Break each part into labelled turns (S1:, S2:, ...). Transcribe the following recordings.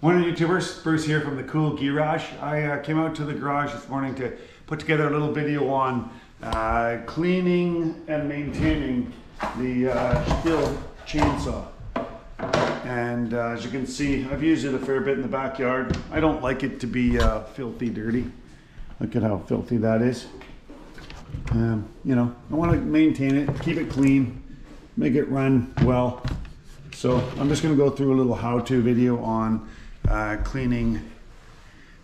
S1: Morning YouTubers, Bruce here from the cool Geerage. I came out to the garage this morning to put together a little video on cleaning and maintaining the Stihl chainsaw. And as you can see, I've used it a fair bit in the backyard. I don't like it to be filthy dirty. Look at how filthy that is. You know, I want to maintain it, keep it clean, make it run well. So I'm just going to go through a little how-to video on cleaning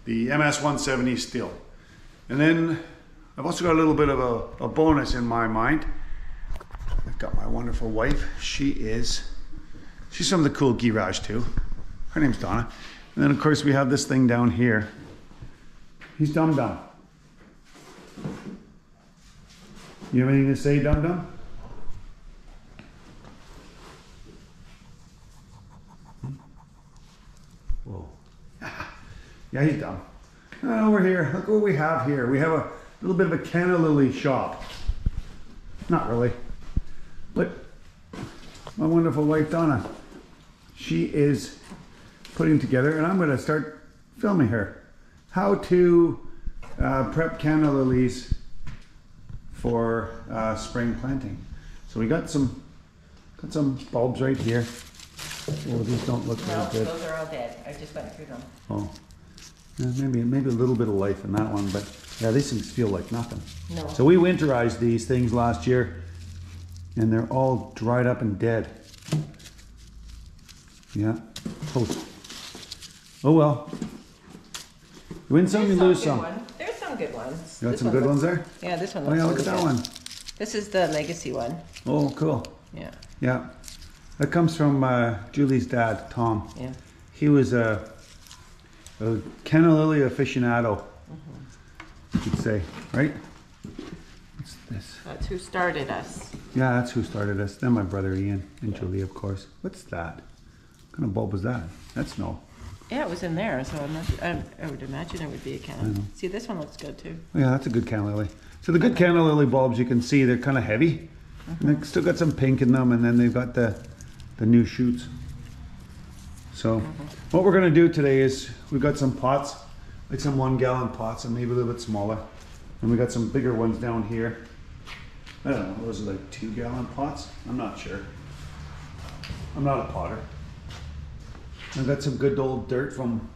S1: the MS-170 Stihl. And then I've also got a little bit of a bonus in my mind. I've got my wonderful wife. She's from the cool Geerage too. Her name's Donna. And then of course we have this thing down here. He's Dum Dum. You have anything to say, Dum Dum? Whoa. Yeah, he's dumb. Over here, look what we have here. We have a little bit of a canna lily shop. Not really. But my wonderful wife, Donna, she is putting together, and I'm going to start filming her, how to prep canna lilies for spring planting. So we got some bulbs right here. Oh, these don't look very good.
S2: Those are all dead. I just went through them.
S1: Oh, yeah, maybe a little bit of life in that one, but yeah, these things feel like nothing.
S2: No.
S1: So we winterized these things last year, and they're all dried up and dead. Yeah, toast. Oh well. You win some, you lose some.
S2: There's some good ones.
S1: You got some good ones there?
S2: Yeah, this one
S1: looks. Oh yeah, look at that one.
S2: This is the legacy one.
S1: Oh, cool.
S2: Yeah.
S1: Yeah. That comes from Julie's dad, Tom.
S2: Yeah.
S1: He was a canna lily aficionado, you could say, right? What's this?
S2: That's who started us.
S1: Yeah, that's who started us. Then my brother Ian and Julie, of course. What's that? What kind of bulb was that? That's no.
S2: Yeah, it was in there, so I would imagine it would be a canna. See, this one looks good too.
S1: Oh, yeah, that's a good canna lily. So the good canna lily bulbs, you can see they're kind of heavy. And they've still got some pink in them, and then they've got the new shoots. So what we're going to do today is we've got some pots, like some 1 gallon pots, and maybe a little bit smaller. And we got some bigger ones down here. I don't know, those are like 2 gallon pots. I'm not sure. I'm not a potter. I've got some good old dirt from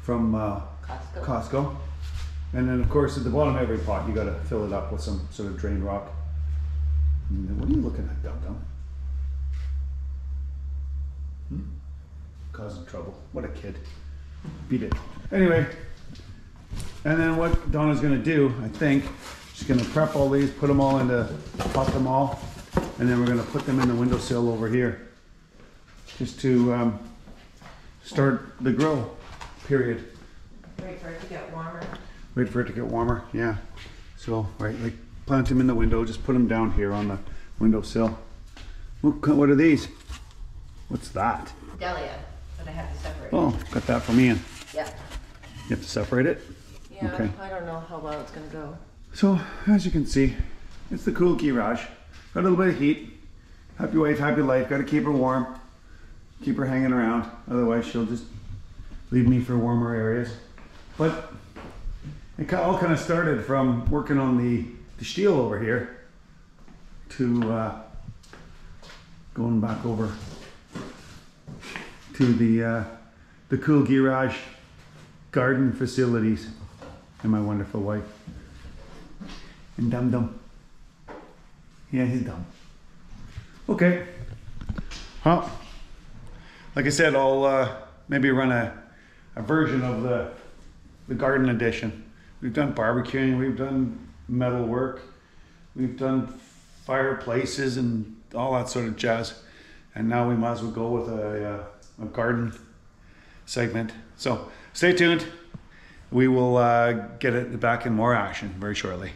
S1: Costco. And then of course at the bottom of every pot you got to fill it up with some sort of drained rock. And then what are you looking at, Dum Dum? Causing trouble. What a kid. Beat it. Anyway, and then what Donna's going to do, I think, she's going to prep all these, put them all into, pot them all, and then we're going to put them in the windowsill over here, just to start the grow period.
S2: Wait for it to get warmer.
S1: Wait for it to get warmer, yeah. So, right, like plant them in the window, just put them down here on the windowsill. What are these? What's that?
S2: Dahlia, but I have to separate.
S1: Oh, got that from Ian.
S2: Yeah.
S1: You have to separate it?
S2: Yeah,
S1: okay.
S2: I don't know how well it's going to go.
S1: So, as you can see, it's the cool Geerage. Got a little bit of heat. Happy wife, happy life. Got to keep her warm. Keep her hanging around. Otherwise, she'll just leave me for warmer areas. But it all kind of started from working on the Stihl over here to going back over to the cool Geerage garden facilities and my wonderful wife. And Dum Dum. Yeah, he's dumb. Okay. Well, like I said, I'll maybe run a version of the garden edition. We've done barbecuing, we've done metal work, we've done fireplaces and all that sort of jazz. And now we might as well go with a garden segment. So stay tuned. We will get it back in more action very shortly.